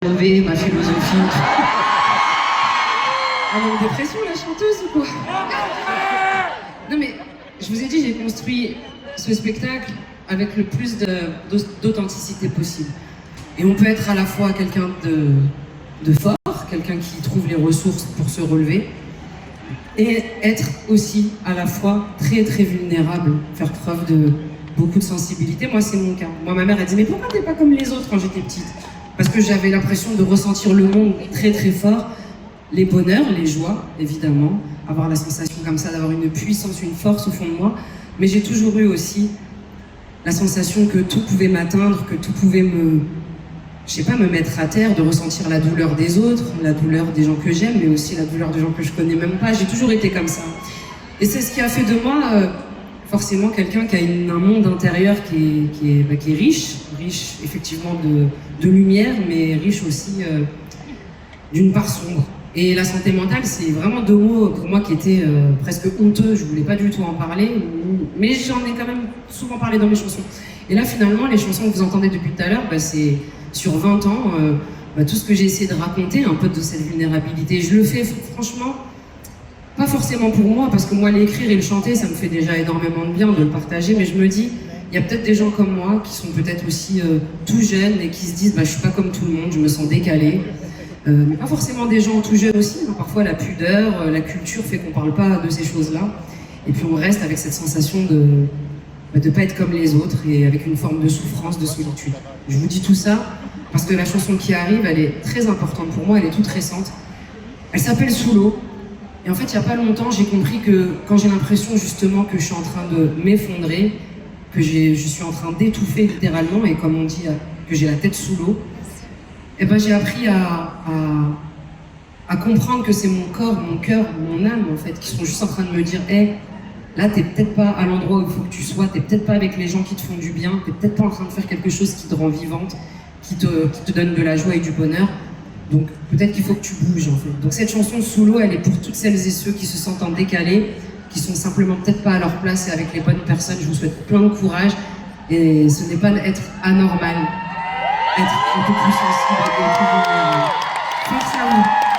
Relever ma philosophie. Elle est en dépression, la chanteuse, ou quoi? Non mais, je vous ai dit, j'ai construit ce spectacle avec le plus d'authenticité possible. Et on peut être à la fois quelqu'un de fort, quelqu'un qui trouve les ressources pour se relever, et être aussi à la fois très très vulnérable, faire preuve de beaucoup de sensibilité. Moi, c'est mon cas. Moi, ma mère, elle dit « Mais pourquoi t'es pas comme les autres » quand j'étais petite? Parce que j'avais l'impression de ressentir le monde très très fort, les bonheurs, les joies, évidemment, avoir la sensation comme ça d'avoir une puissance, une force au fond de moi, mais j'ai toujours eu aussi la sensation que tout pouvait m'atteindre, que tout pouvait me mettre à terre, de ressentir la douleur des autres, la douleur des gens que j'aime, mais aussi la douleur des gens que je connais même pas. J'ai toujours été comme ça. Et c'est ce qui a fait de moi, forcément, quelqu'un qui a un monde intérieur qui est riche effectivement de lumière, mais riche aussi d'une part sombre. Et la santé mentale, c'est vraiment deux mots pour moi qui étaient presque honteux. Je voulais pas du tout en parler, mais j'en ai quand même souvent parlé dans mes chansons. Et là, finalement, les chansons que vous entendez depuis tout à l'heure, c'est sur 20 ans, tout ce que j'ai essayé de raconter, un peu de cette vulnérabilité. Je le fais, franchement, pas forcément pour moi, parce que moi, l'écrire et le chanter, ça me fait déjà énormément de bien de le partager, mais je me dis, il y a peut-être des gens comme moi qui sont peut-être aussi tout jeunes et qui se disent, je suis pas comme tout le monde, je me sens décalée. Mais pas forcément des gens tout jeunes aussi, hein. Parfois la pudeur, la culture fait qu'on parle pas de ces choses-là. Et puis on reste avec cette sensation de pas être comme les autres et avec une forme de souffrance, de solitude. Je vous dis tout ça parce que la chanson qui arrive, elle est très importante pour moi, elle est toute récente. Elle s'appelle Sous l'eau. Et en fait, il n'y a pas longtemps, j'ai compris que quand j'ai l'impression justement que je suis en train de m'effondrer, que je suis en train d'étouffer littéralement, et comme on dit, que j'ai la tête sous l'eau, et j'ai appris à comprendre que c'est mon corps, mon cœur, mon âme en fait, qui sont juste en train de me dire hey, là t'es peut-être pas à l'endroit où il faut que tu sois, t'es peut-être pas avec les gens qui te font du bien, t'es peut-être pas en train de faire quelque chose qui te rend vivante, qui te donne de la joie et du bonheur. Donc peut-être qu'il faut que tu bouges en fait. Donc cette chanson Sous l'eau, elle est pour toutes celles et ceux qui se sentent en décalé, qui sont simplement peut-être pas à leur place et avec les bonnes personnes. Je vous souhaite plein de courage, et ce n'est pas être anormal, être un peu plus sensible et plus vulnérable. Force à vous.